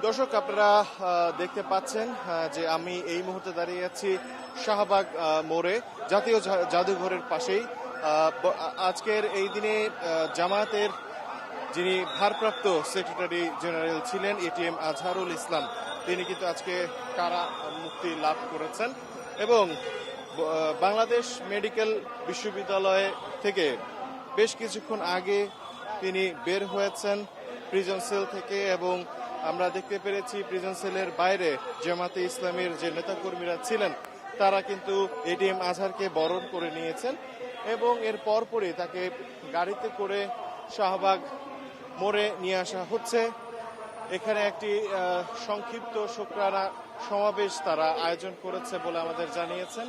দর্শক আপনারা দেখতে পাচ্ছেন যে আমি এই মুহূর্তে দাঁড়িয়ে আছি শাহবাগ মোড়ে, জাতীয় জাদুঘরের পাশেই। আজকের এই দিনে জামায়াতের যিনি ভারপ্রাপ্ত সেক্রেটারি জেনারেল ছিলেন এটিএম আজহারুল ইসলাম, তিনি কিন্তু আজকে কারা মুক্তি লাভ করেছেন এবং বাংলাদেশ মেডিকেল বিশ্ববিদ্যালয় থেকে বেশ কিছুক্ষণ আগে তিনি বের হয়েছেন প্রিজন সেল থেকে। এবং আমরা দেখতে পেরেছি প্রিজন সেলের বাইরে জামায়াতে ইসলামের যে নেতাকর্মীরা ছিলেন তারা কিন্তু এটিএম আজহারকে বরণ করে নিয়েছেন এবং এর পরপরই তাকে গাড়িতে করে শাহবাগ মোড়ে নিয়ে আসা হচ্ছে। এখানে একটি সংক্ষিপ্ত শুকরানা সমাবেশ তারা আয়োজন করেছে বলে আমাদের জানিয়েছেন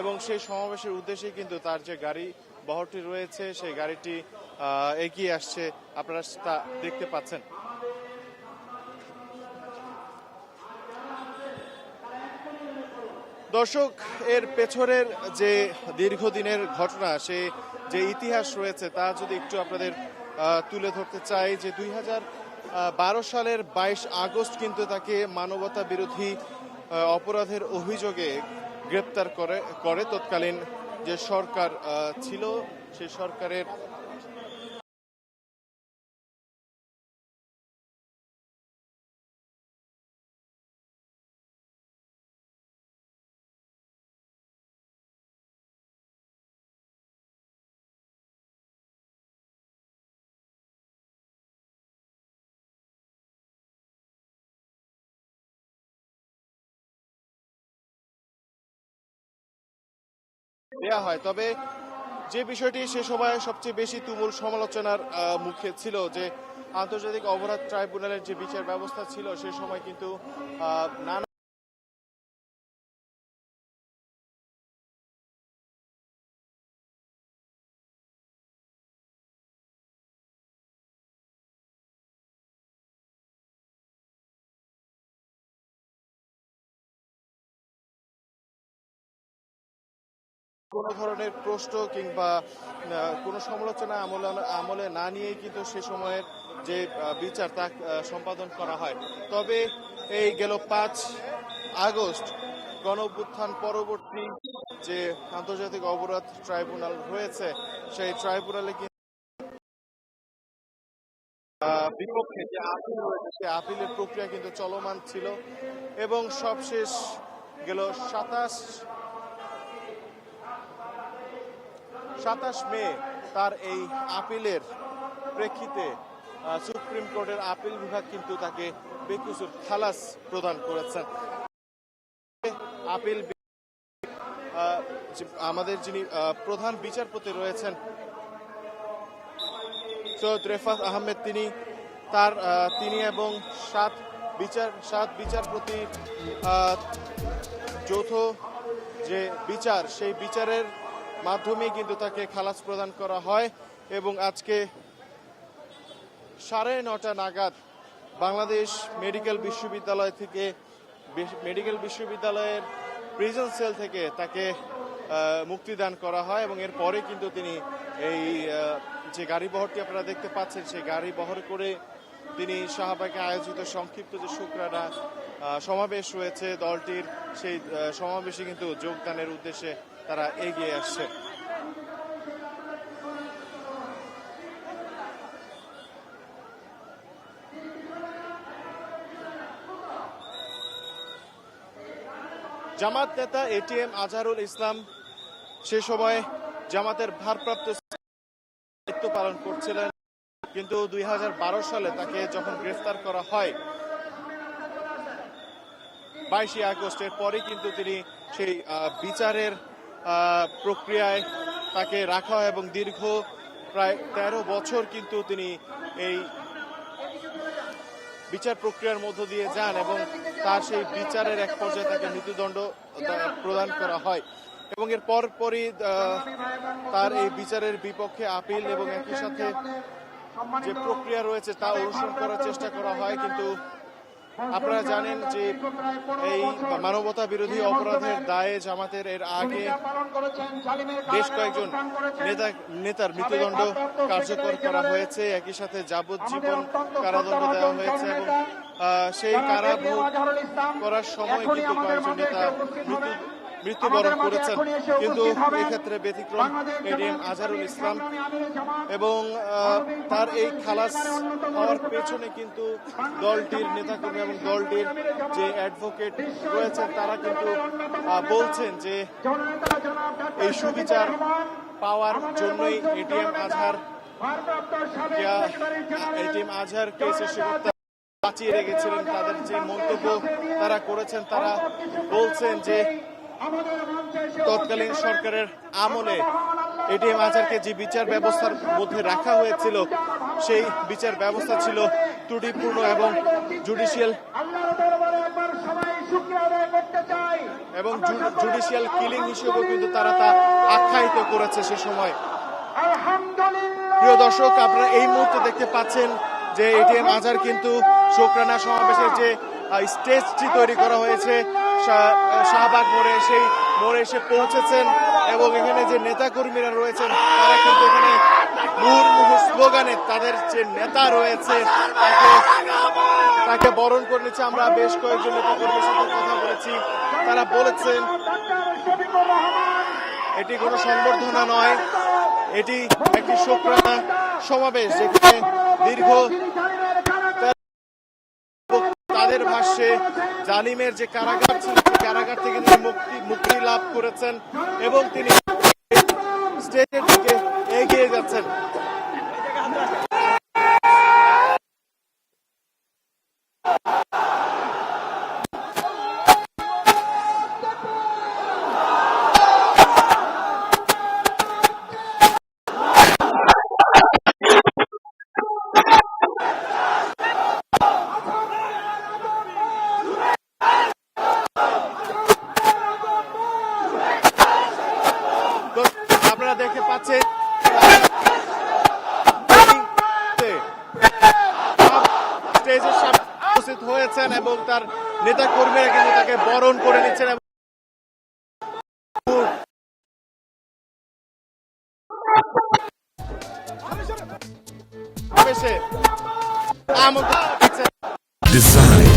এবং সেই সমাবেশের উদ্দেশ্যে কিন্তু তার যে গাড়ি বহরটি রয়েছে সেই গাড়িটি এগিয়ে আসছে, আপনারা তা দেখতে পাচ্ছেন। দর্শক, এর পেছনের যে দীর্ঘদিনের ঘটনা, সে যে ইতিহাস রয়েছে তা যদি একটু আপনাদের তুলে ধরতে চাই যে 2012 সালের 22 আগস্ট কিন্তু তাকে মানবতা বিরোধী অপরাধের অভিযোগে গ্রেপ্তার করে তৎকালীন যে সরকার ছিল সেই সরকারের দেয়া হয়। তবে যে বিষয়টি সে সময় সবচেয়ে বেশি তুমুল সমালোচনার মুখে ছিল যে আন্তর্জাতিক অপরাধ ট্রাইব্যুনালের যে বিচার ব্যবস্থা ছিল সে সময় কিন্তু নানা কোনো ধরনের প্রশ্ন কিংবা কোনো সমালোচনা আমলে না নিয়েই কিন্তু সে সময়ের যে বিচার তা সম্পাদন করা হয়। তবে এই গেল 5 আগস্ট গণঅভ্যুত্থান পরবর্তী যে আন্তর্জাতিক অপরাধ ট্রাইব্যুনাল রয়েছে সেই ট্রাইব্যুনালে বিপক্ষে যে আপিল রয়েছে সেই আপিলের প্রক্রিয়া কিন্তু চলমান ছিল এবং সবশেষ গেল 27 মে তার এই আপিলের প্রেক্ষিতে সুপ্রিম কোর্টের আপিল বিভাগ কিন্তু তাকে বেকসুর খালাস প্রদান করেছেন। আপিল আমাদের যিনি প্রধান বিচারপতি রয়েছেন সৈয়দ রেফাত আহমেদ, তিনি এবং 7 বিচারপতির যৌথ যে বিচার সেই বিচারের মাধ্যমে কিন্তু তাকে খালাস প্রদান করা হয় এবং আজকে 9:30 নাগাদ বাংলাদেশ মেডিকেল বিশ্ববিদ্যালয়ের প্রিজন সেল থেকে তাকে মুক্তিদান করা হয় এবং এরপরে কিন্তু তিনি এই যে গাড়ি বহরটি আপনারা দেখতে পাচ্ছেন সেই গাড়ি বহর করে তিনি শাহবাগে আয়োজিত সংক্ষিপ্ত যে শুকরানা সমাবেশ রয়েছে দলটির সেই সমাবেশে কিন্তু যোগদানের উদ্দেশ্যে তারা এগিয়ে আসছে। জামাত নেতা এটিএম আজহারুল ইসলাম সে সময় জামাতের ভারপ্রাপ্ত দায়িত্ব পালন করছিলেন, কিন্তু 2012 সালে তাকে যখন গ্রেফতার করা হয় 22 আগস্টের পরে কিন্তু তিনি সেই বিচারের প্রক্রিয়ায় তাকে রাখা হয় এবং দীর্ঘ প্রায় 13 বছর কিন্তু তিনি এই বিচার প্রক্রিয়ার মধ্য দিয়ে যান এবং তার সেই বিচারের এক পর্যায়ে তাকে মৃত্যুদণ্ড প্রদান করা হয় এবং এর পরপরই তার এই বিচারের বিপক্ষে আপিল এবং একই সাথে যে প্রক্রিয়া রয়েছে তা অনুসরণ করার চেষ্টা করা হয়। কিন্তু আপনারা জানেন যে এই মানবতা বিরোধী অপরাধের দায়ে জামাতের এর আগে বেশ কয়েকজন নেতার মৃত্যুদণ্ড কার্যকর করা হয়েছে, একই সাথে যাবজ্জীবন কারাদণ্ড দেওয়া হয়েছে এবং সেই কারাভোগ করার সময় কিন্তু কয়েকজন নেতা মৃত্যুবরণ করেছেন, কিন্তু এক্ষেত্রে ব্যতিক্রম এটিএম আজহারুল ইসলাম এবং তার এই খালাস হওয়ার পেছনে কিন্তু দলটির নেতাকর্মী এবং দলটির যে অ্যাডভোকেট রয়েছেন তারা কিন্তু বলছেন যে এই সুবিচার পাওয়ার জন্যই এটিএম আজহারকে সৃষ্টিকর্তা বাঁচিয়ে রেখেছিলেন। তাদের যে মন্তব্য তারা করেছেন, তারা বলছেন যে তৎকালীন সরকারের আমলে এটিএম আজহারকে যে বিচার ব্যবস্থার মধ্যে রাখা হয়েছিল সেই বিচার ব্যবস্থা ছিল ত্রুটিপূর্ণ এবং জুডিশিয়াল কিলিং হিসেবেও কিন্তু তারা তা আখ্যায়িত করেছে সে সময়। প্রিয় দর্শক, আপনারা এই মুহূর্তে দেখতে পাচ্ছেন যে এটিএম আজহার কিন্তু শুকরানা সমাবেশের যে স্টেজটি তৈরি করা হয়েছে শাহবাগ মোড়ে, সেই মোড়ে এসে পৌঁছেছেন এবং এখানে যে নেতা কর্মীরা রয়েছেন তারা কিন্তু এখানে মুহুর্মুহু স্লোগানে তাদের যে নেতা রয়েছে তাকে বরণ করে নিচ্ছে। আমরা বেশ কয়েকজন নেতা কর্মীর সাথে কথা বলেছি, তারা বলেছেন এটি কোনো সংবর্ধনা নয়, এটি একটি শুকরানা সমাবেশ যেখানে দীর্ঘ তাদের ভাষ্যে জালিমের যে কারাগার ছিল সেই কারাগার থেকে তিনি মুক্তি লাভ করেছেন এবং তিনি স্টেজের দিকে এগিয়ে যাচ্ছেন। আপনারা দেখতে পাচ্ছেন স্টেজের সামনে উপস্থিত হয়েছেন এবং তার নেতা কর্মীরা কিন্তু তাকে বরণ করে নিচ্ছেন এবং ডিজাইন,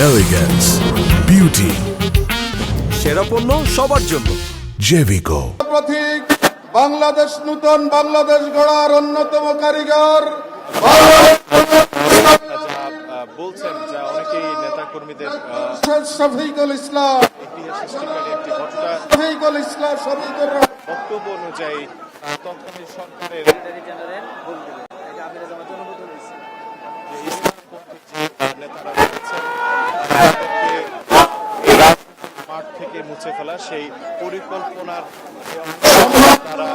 এলিগেন্স, বিউটি, সেরা পণ্য সবার জন্য জেভিকো। প্রতীক বাংলাদেশ, নূতন বাংলাদেশ গড়ার অন্যতম কারিগর বলছেন যে অনেকেই নেতা কর্মীদের শফিকুল ইসলাম বক্তব্য অনুযায়ী তৎকালীন সরকারের নেতারা রয়েছেন মাঠ থেকে মুছে ফেলা সেই পরিকল্পনার তারা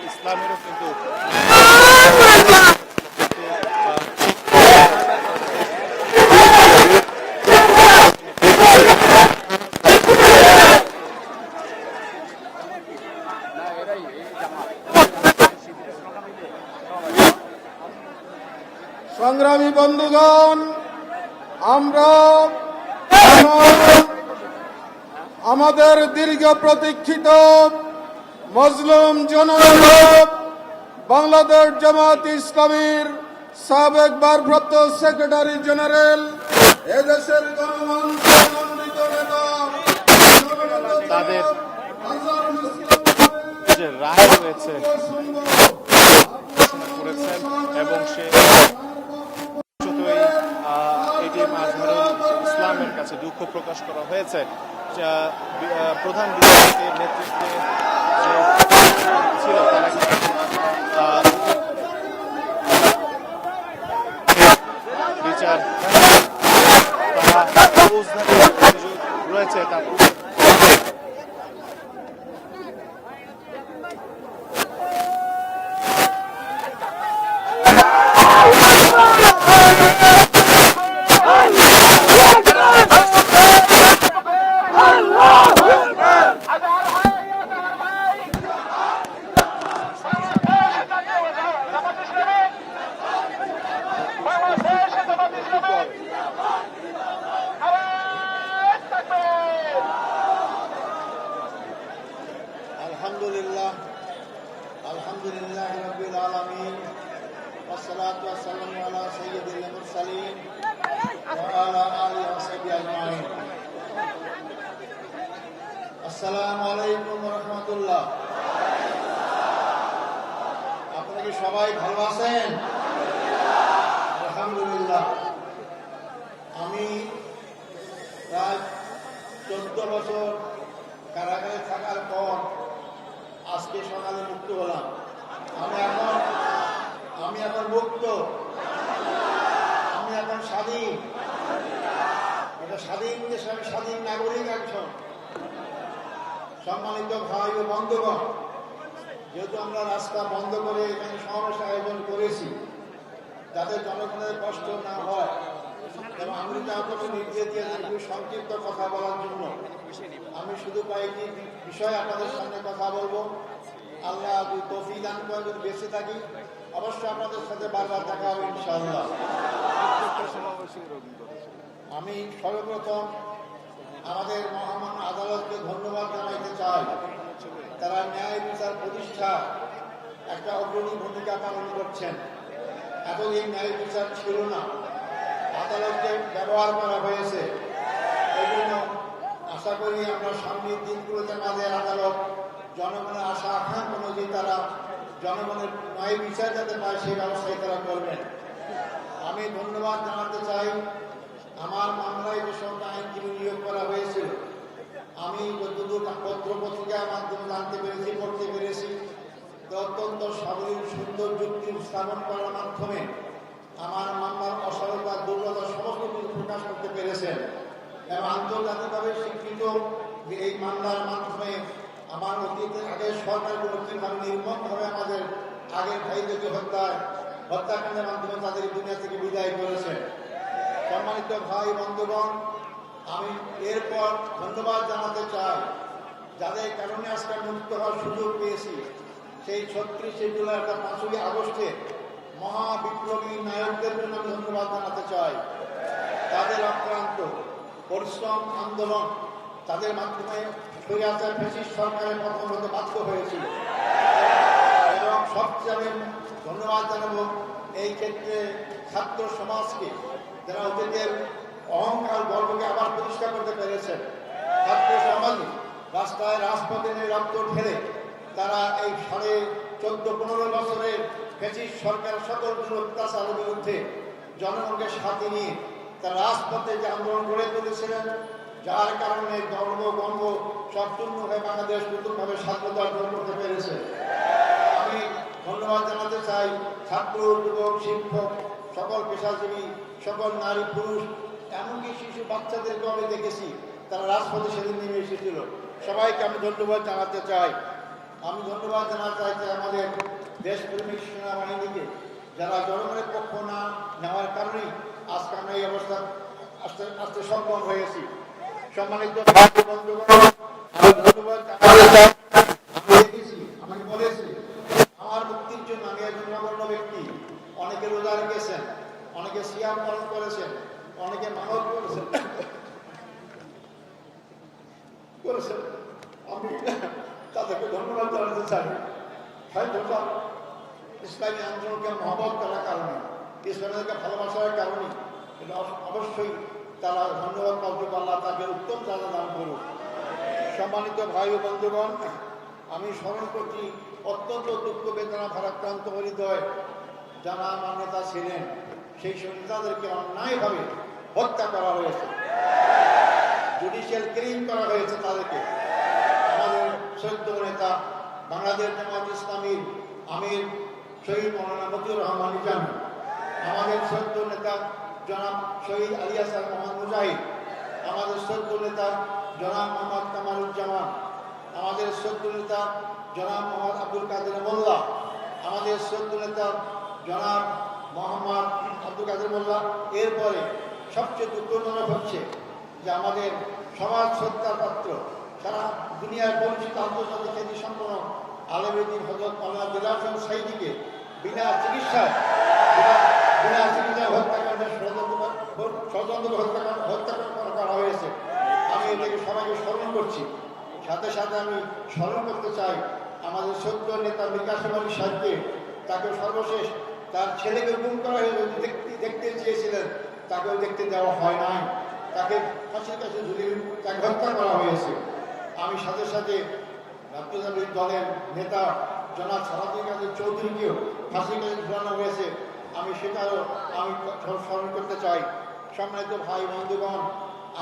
ইসলামেরও কিন্তু সংগ্রামী বন্ধুগণ, আমরা আমাদের দীর্ঘ প্রতীক্ষিত মজলুম জনগণ বাংলাদেশ জামাত ইসলামীর সাবেক ভারপ্রাপ্ত সেক্রেটারি জেনারেল, এদেশের গণমঞ্চের মনোনীত নেতা তাদের যে রায় রয়েছে করেছেন এবং সে এটিএম আজহারুল ইসলামের কাছে দুঃখ প্রকাশ করা হয়েছে। প্রধান বিচারপতির নেতৃত্বে যে ছিল তারা বিচার রয়েছে তার والصلاة والسلام على سيد المرسلين وعلى آله وصحبه أجمعين আসসালামু আলাইকুম ওয়া রাহমাতুল্লাহ। আপনারা কি সবাই ভালো আছেন? আলহামদুলিল্লাহ। আমি প্রায় 14 বছর কারাগারে থাকার পর আজকে সকালে মুক্ত হলাম। আমি এখন মুক্ত, আমি এখন স্বাধীন। এটা স্বাধীন দেশ, আমি স্বাধীন নাগরিক একজন। সম্মানিত ভাই ও বন্ধুগণ, যেহেতু আমরা রাস্তা বন্ধ করে এখানে সমাবেশ আয়োজন করেছি যাতে জনগণের কষ্ট না হয়, এবং আমি যদি আপনাকে নির্দেশ দিয়েছেন খুবই সংক্ষিপ্ত কথা বলার জন্য, আমি শুধু কয়েকটি বিষয় আপনাদের সামনে কথা বলবো। আল্লাহ যদি তৌফিক দান করে, যদি বেঁচে থাকি অবশ্যই আপনাদের সাথে বারবার দেখা হবে ইনশাআল্লাহ। আমি সর্বপ্রথম আমাদের মহামান্য আদালতকে ধন্যবাদ জানাইতে চাই। তারা ন্যায় বিচার প্রতিষ্ঠা একটা অগ্রণী ভূমিকা পালন করছেন। এতদিন ন্যায় বিচার ছিল না, আদালতকে ব্যবহার করা হয়েছে। এই জন্য আশা করি আমরা সামনের দিনগুলোতে আমাদের আদালত জনগণের আশা আকাঙ্ক্ষা অনুযায়ী তারা জনগণের ন্যায় বিচার যাতে পায় সেই ব্যবস্থাই তারা করবেন। আমি ধন্যবাদ জানাতে চাই আমার মামলায় যে সব আইনজীবী নিয়োগ করা হয়েছিল, আমি যতদূর পত্র পত্রিকার মাধ্যমে জানতে পেরেছি, পড়তে পেরেছি, অত্যন্ত সাবলীল সুন্দর যুক্তি স্থাপন করার মাধ্যমে আমার মামলার অসারতা দুর্বলতা সমস্ত কিছু প্রকাশ করতে পেরেছেন, এবং আন্তর্জাতিকভাবে স্বীকৃত যে এই মামলার মাধ্যমে আমার অতীতের আগের সরকারগুলো কীভাবে নির্মমভাবে আমাদের আগের ভাইদেরকে হত্যাকাণ্ডের মাধ্যমে তাদের দুনিয়া থেকে বিদায় করেছে। সম্মানিত ভাই বন্ধুগণ, আমি এরপর ধন্যবাদ জানাতে চাই যাদের কারণে আজকে মুক্ত হওয়ার সুযোগ পেয়েছি। সেই 36শে জুলাই অর্থাৎ 5ই আগস্টে মহাবিপ্লবী নায়কদের জন্য আমি ধন্যবাদ জানাতে চাই। তাদের অক্লান্ত পরিশ্রম আন্দোলন, তাদের মাধ্যমে স্বৈরাচার ফ্যাসিস্ট সরকারের পতন হতে বাধ্য হয়েছিল। এবং সবচেয়ে আমি ধন্যবাদ জানাবো এই ক্ষেত্রে ছাত্র সমাজকে, যারা অতীতের অহংকার গর্বকে আবার প্রতিষ্ঠা করতে পেরেছেন। ছাত্র সমাজ রাস্তায় রাজপথে রক্ত ঢেলে তারা এই 14-15 বছরের ফ্যাসিস্ট সরকার সকল অত্যাচারের বিরুদ্ধে জনগণকে সাথে নিয়ে তারা রাজপথে যে আন্দোলন গড়ে তুলেছিলেন, যার কারণে গর্ব সব শূন্য হয়ে বাংলাদেশ নতুনভাবে স্বাধীনতা অর্জন করতে পেরেছে। আমি ধন্যবাদ জানাতে চাই ছাত্র, যুবক, শিক্ষক, সকল পেশাজীবী, সকল নারী পুরুষ, এমনকি শিশু বাচ্চাদেরকে আমি দেখেছি তারা রাজপথে সেদিন নেমে এসেছিল। সবাইকে আমি ধন্যবাদ জানাতে চাই। আমি ধন্যবাদ জানাতে চাই আমাদের দেশপ্রেমিক সেনাবাহিনীকে, যারা জনগণের পক্ষ না নেওয়ার কারণেই আজকে আমরা এই অবস্থা আস্তে সক্ষম হয়েছি। সম্মানিত বন্ধুগণ, আমি ধন্যবাদ জানাতে চাই। আমি দেখেছি, আমাকে বলেছি আমার মুক্তির জন্য আমি একজন নগণ্য ব্যক্তি। অনেকে রোজা রেখেছেন, অনেকে সিয়াম পালন করেছেন, অনেকে মানত করেছেন। আমি তাদেরকে ধন্যবাদ জানাতে চাই। ইসলামী আন্দোলনকে মহব্বত করার কারণে, ইসলামীকে ভালোবাসার কারণে অবশ্যই তারা ধন্যবাদ পাওয়া। আল্লাহ তাকে উত্তম চাঁদা দান করুক। সম্মানিত ভাই ও বন্ধুগণ, আমি স্মরণ করছি অত্যন্ত দুঃখ বেদনা ভারাক্রান্ত হৃদয় যারা আমার নেতা ছিলেন, সেই সব নেতাদেরকে অন্যায়ভাবে হত্যা করা হয়েছে, জুডিশিয়াল ক্রিম করা হয়েছে তাদেরকে। আমাদের সদ্য নেতা বাংলাদেশ জামাত ইসলামীর আমির শহীদ মৌলানা মতিউর রহমান নিজামী, আমাদের সদ্য নেতা জনাব শহীদ আলী হাসান মোহাম্মদ মুজাহিদ, আমাদের সদ্য নেতা জনাব মোহাম্মদ কামারুজ্জামান, আমাদের সদ্য নেতা জনাব মোহাম্মদ আব্দুল কাদের মোল্লা, আমাদের সদ্য নেতা জনাব মোহাম্মদ আব্দুল কাদের মোল্লা। এরপরে সবচেয়ে দুঃখজনক হচ্ছে যে আমাদের সমাজ শ্রদ্ধার পাত্র, সারা দুনিয়ার পরিচিত আন্তর্জাতিক খ্যাতি সম্পন্ন আলেমুদ্দিন হযরত মাওলানা দিলার হোসেন সাঈদীকে বিনা চিকিৎসায় হত্যাকাণ্ডের ষড়যন্ত্র হত্যা করা হয়েছে। আমি এটাকে সবাইকে স্মরণ করছি। সাথে সাথে আমি স্মরণ করতে চাই আমাদের সদ্য নেতা মিকাশ আলী সাহেবকে। তাকে সর্বশেষ তার ছেলেকে গুম করা হয়েছে, দেখতে চেয়েছিলেন, তাকেও দেখতে দেওয়া হয় নাই, তাকে ফাঁসির কাছে ঝুলিয়ে তাকে হত্যা করা হয়েছে। আমি সাথে সাথে রাষ্ট্রপতি দলের নেতা জনাব সালাউদ্দিন কাদের চৌধুরীকেও ফাঁসির কাছে ঝুলানো হয়েছে, আমি সেটাও আমি স্মরণ করতে চাই। সম্মানিত ভাই বন্ধুগণ,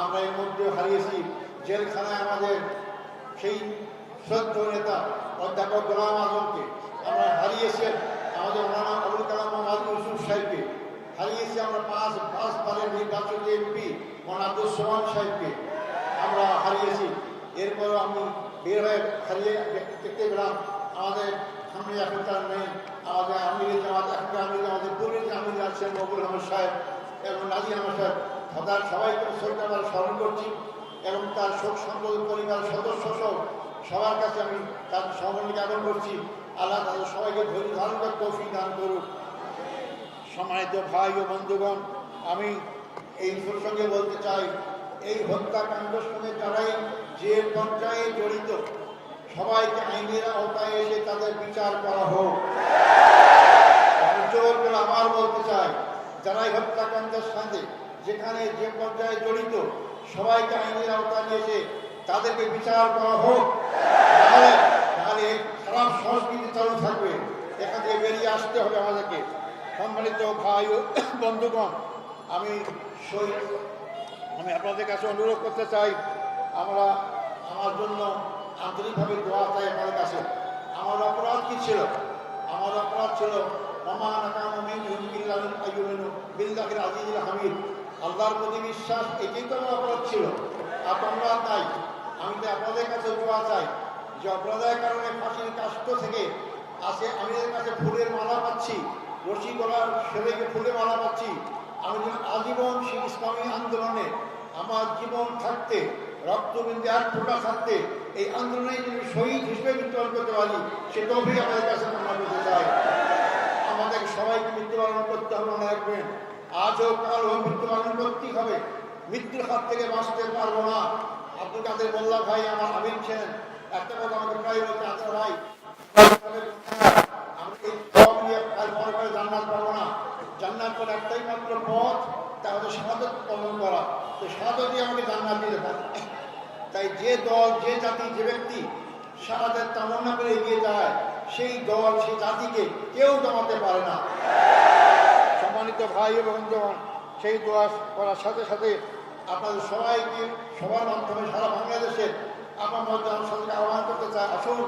আমরা এর মধ্যে হারিয়েছি জেলখানায় আমাদের সেই শ্রদ্ধেয় নেতা অধ্যাপক গোলাম আজমকে, আমরা হারিয়েছি আমাদের মৌলানা আবুল কালাম মোহাম্মদ ইউসুফ সাহেবকে, হারিয়েছি আমরা পাঁচ বারের নির্বাচিত এমপি মৌলানা আব্দুল সোহান সাহেবকে আমরা হারিয়েছি। এরপরও আমি বের হয়ে হারিয়ে দেখতে পেলাম আমাদের সামনে এখন তার নেই, আমাদের আমির জামাত, এখনকার আমির আমাদের পূর্বের যে আমির আছেন মকবুল আহমদ সাহেব এবং নাজির আহমদ সাহেব, তার সবাইকে শ্রদ্ধা স্মরণ করছি এবং তার শোক সম্পদ পরিবার সদস্য সহ সবার কাছে আমি তার সহমর্মিতা জ্ঞাপন করছি। আল্লাহ তাদের সবাইকে ধৈর্য ধারণ করে তৌফিক দান করুক। সম্মানিত ভাই ও বন্ধুগণ, আমি এই প্রসঙ্গে বলতে চাই, এই হত্যাকাণ্ডের সঙ্গে যারাই যে পর্যায়ে জড়িত সবাইকে আইনের আওতায় এসে তাদের বিচার করা হোক। জোর করে আমার বলতে চাই, যারাই হত্যাকাণ্ডের সাথে যেখানে যে পর্যায়ে জড়িত সবাইকে আইনের আওতায় নিয়ে এসে তাদেরকে বিচার করা হোক, তাহলে খারাপ সংস্কৃতি চালু থাকবে, এখান থেকে বেরিয়ে আসতে হবে আমাদেরকে। সম্মানিত ভাই ও বন্ধুগণ, আমি আপনাদের কাছে অনুরোধ করতে চাই, আমার জন্য আন্তরিকভাবে দোয়া চাই আপনাদের কাছে। আমার অপরাধ কি ছিল? আমার অপরাধ ছিল হামিদ, আল্লাহর প্রতি বিশ্বাস, এটাই তো আমার অপরাধ ছিল, আর অপরাধ নাই। আমি তো আপনাদের কাছে দোয়া চাই যে অপরাধের কারণে ফাঁসির কাষ্ট থেকে আসে আমি এদের কাছে ফুলের মালা পাচ্ছি, রশি গলার ছেলেকে ফুলের মালা পাচ্ছি। আমি যেন আজীবন সেই ইসলামী আন্দোলনে আমার জীবন থাকতে, রক্তবিন্দু এক ফোঁটা থাকতে এই আন্দোলনে যদি শহীদ হিসেবে মৃত্যুবরণ করতে পারি, সেটাও ভি আমাদের কাছে মনে করতে চাই। আমাদের সবাইকে মৃত্যুবরণ করতে হবে, মনে রাখবেন, আজও কালও মৃত্যুবরণ করতেই হবে। মৃত্যুর হাত থেকে বাঁচতে পারবো না। আব্দুল কাদের মোল্লা ভাই আমার আমির ছিলেন, একটা কথা আমাকে প্রায় বলতে, আচ্ছা ভাই আমরা এই সব নিয়ে পরে জান্নাত পাবো না, জান্নাত পর একটাই মাত্র পথ, তা হচ্ছে শাহাদাত পালন করা। তো শাহাদাত দিয়ে আমাকে জান্নাত দিতে পারে। তাই যে দল, যে জাতি, যে ব্যক্তি শাহাদাত কামনা করে এগিয়ে যায়, সেই দল, সেই জাতিকে কেউ দমাতে পারে না। সম্মানিত ভাই এবং বন্ধুগণ, সেই দোয়া করার সাথে সাথে আপনাদের সবাইকে সবার মাধ্যমে সারা বাংলাদেশে আমার মধ্যে সাথে আহ্বান করতে চাই, আসুন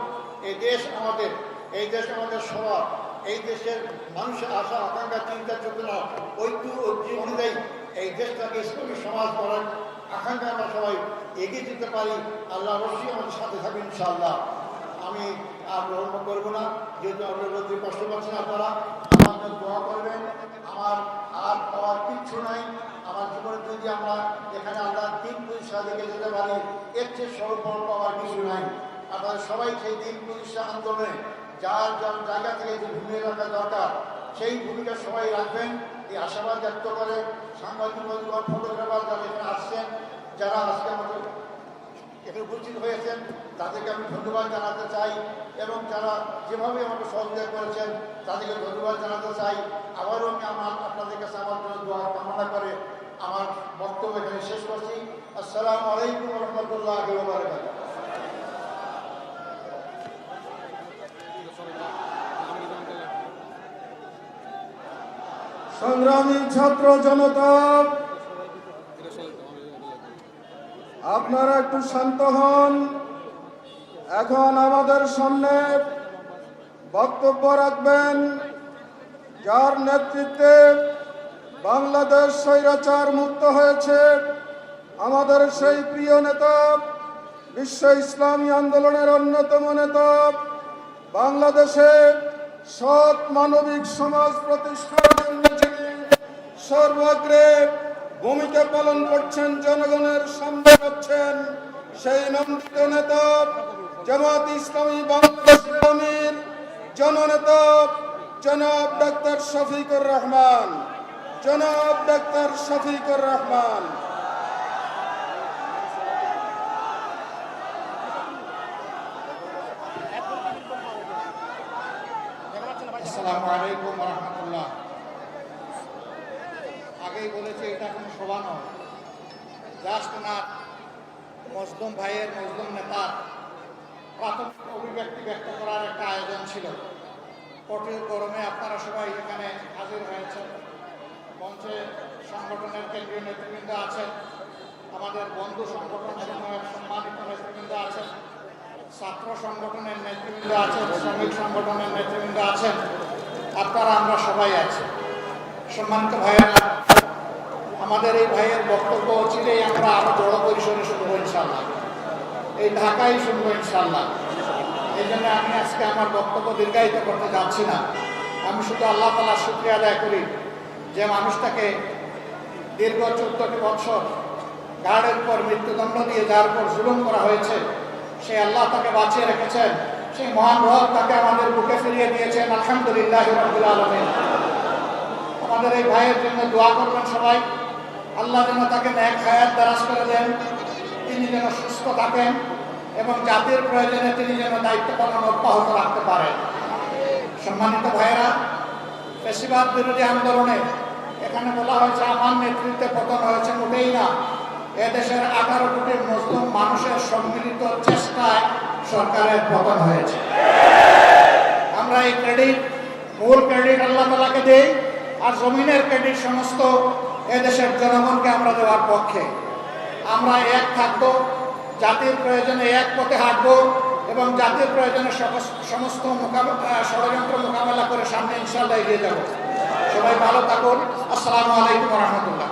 এই দেশ আমাদের, এই দেশ আমাদের সবার, এই দেশের মানুষের আশা আকাঙ্ক্ষা চিন্তা চেতনা ঐক্য অনুযায়ী এই দেশটাকে ইসলামী সমাজ করার আকাঙ্ক্ষা আমরা সবাই এগিয়ে যেতে পারি। আল্লাহ অবশ্যই আমাদের সাথে থাকবেন ইনশাআল্লাহ। আমি আর গ্রহণ করবো না, যেহেতু আপনার মধ্যে কষ্ট পাচ্ছেন, আপনারা আমার দোয়া করবেন। আমার আর পাওয়ার কিচ্ছু নাই, আমার জীবনে যদি আমরা এখানে আল্লাহ দিন প্রতিষ্ঠা দিকে যেতে পারি, এর চেয়ে সর্বফল পাওয়ার কিছু নাই। আপনারা সবাই সেই দিন প্রতিষ্ঠা আন্দোলনে যার যার জায়গা থেকে যে ভূমিকা রাখা দরকার, সেই ভূমিকা সবাই রাখবেন, এই আশাবাদ ব্যক্ত করে সাংবাদিক বন্ধুগণ, ফটোগ্রাফার যারা এখানে আসছেন, যারা আজকে আমাদের এখানে উপস্থিত হয়েছেন, তাদেরকে আমি ধন্যবাদ জানাতে চাই এবং যারা যেভাবে আমাকে সহযোগিতা করেছেন তাদেরকে ধন্যবাদ জানাতে চাই। আবারও আমি আপনাদের কাছে আমার জন্য দোয়া কামনা করে আমার বক্তব্য এখানে শেষ করছি। আসসালামু আলাইকুম ওয়া রাহমাতুল্লাহি ওয়া বারাকাতুহু। সংগ্রামী ছাত্র জনতা, আপনারা একটু শান্ত হন। এখন আমাদের সামনে বক্তব্য রাখবেন যার নেতৃত্বে বাংলাদেশ স্বৈরাচার মুক্ত হয়েছে, আমাদের সেই প্রিয় নেতা, বিশ্ব ইসলামী আন্দোলনের অন্যতম নেতা, বাংলাদেশে সৎ মানবিক সমাজ প্রতিষ্ঠার জন্য যিনি সর্বাগ্রে ভূমিকা পালন করছেন, জনগণের সামনে রাখছেন, সেই নন্দিত নেতা জামাত ইসলামী বাংলাদেশের আমির জননেতা জনাব ডাক্তার শফিকুর রহমান, জনাব ডাক্তার শফিকুর রহমান। আসসালামু আলাইকুম ওয়া রাহমাতুল্লাহ। আগেই বলেছি এটা কোনো সভা নয়, জাস্ট ওনার মজলুম ভাইয়ের, মজলুম নেতার প্রাথমিক অভিব্যক্তি ব্যক্ত করার একটা আয়োজন ছিল। কঠিন গরমে আপনারা সবাই এখানে হাজির হয়েছেন। মঞ্চে সংগঠনের কেন্দ্রীয় নেতৃবৃন্দ আছেন, আমাদের বন্ধু সংগঠন সমূহের সম্মানিত নেতৃবৃন্দ আছেন, ছাত্র সংগঠনের নেতৃবৃন্দ আছেন, শ্রমিক সংগঠনের নেতৃবৃন্দ আছেন, আপনারা আমরা সবাই আছি। সম্মানিত ভাইয়েরা, আমাদের এই ভাইয়ের বক্তব্য চিরেই আমরা আরো বড় পরিসরে শুনবো ইনশাল্লাহ, এই ঢাকায় শুনবো ইনশাল্লাহ। এই জন্য আমি আজকে আমার বক্তব্য দীর্ঘায়িত করতে যাচ্ছি না। আমি শুধু আল্লাহ তাআলার শুকরিয়া আদায় করি যে মানুষটাকে দীর্ঘ 14টি বছর গার্ডের পর মৃত্যুদণ্ড দিয়ে যার উপর জুলুম করা হয়েছে, সেই আল্লাহ তাকে বাঁচিয়ে রেখেছেন, সেই মহান রব তাকে আমাদের বুকে ফিরিয়ে দিয়েছেন। আলহামদুলিল্লাহ রাব্বিল আলামিন। আমাদের এই ভাইয়ের জন্য দোয়া করবেন সবাই, আল্লাহ যেন তাকে নেক হায়াত দারাজ করে দেন, তিনি যেন সুস্থ থাকেন এবং জাতির প্রয়োজনে তিনি যেন দায়িত্ব পালন অব্যাহত রাখতে পারেন। সম্মানিত ভাইয়েরা, ফ্যাসিবাদ বিরোধী আন্দোলনে এখানে বলা হয়েছে আমার নেতৃত্বে পতন হয়েছে, মোটেই না। এদেশের 18 কোটি মুসলিম মানুষের সম্মিলিত চেষ্টায় সরকারের পতন হয়েছে। আমরা এই ক্রেডিট, মূল ক্রেডিট আল্লাহ তাআলাকে দেই, আর জমিনের ক্রেডিট সমস্ত এদেশের জনগণকে আমরা দেওয়ার পক্ষে। আমরা এক থাকবো, জাতির প্রয়োজনে এক পথে হাঁটবো এবং জাতির প্রয়োজনে সমস্ত ষড়যন্ত্র মোকাবেলা করে সামনে ইনশাআল্লাহ এগিয়ে যাব। সবাই ভালো থাকুন। আসসালামু আলাইকুম ওয়া রাহমাতুল্লাহ।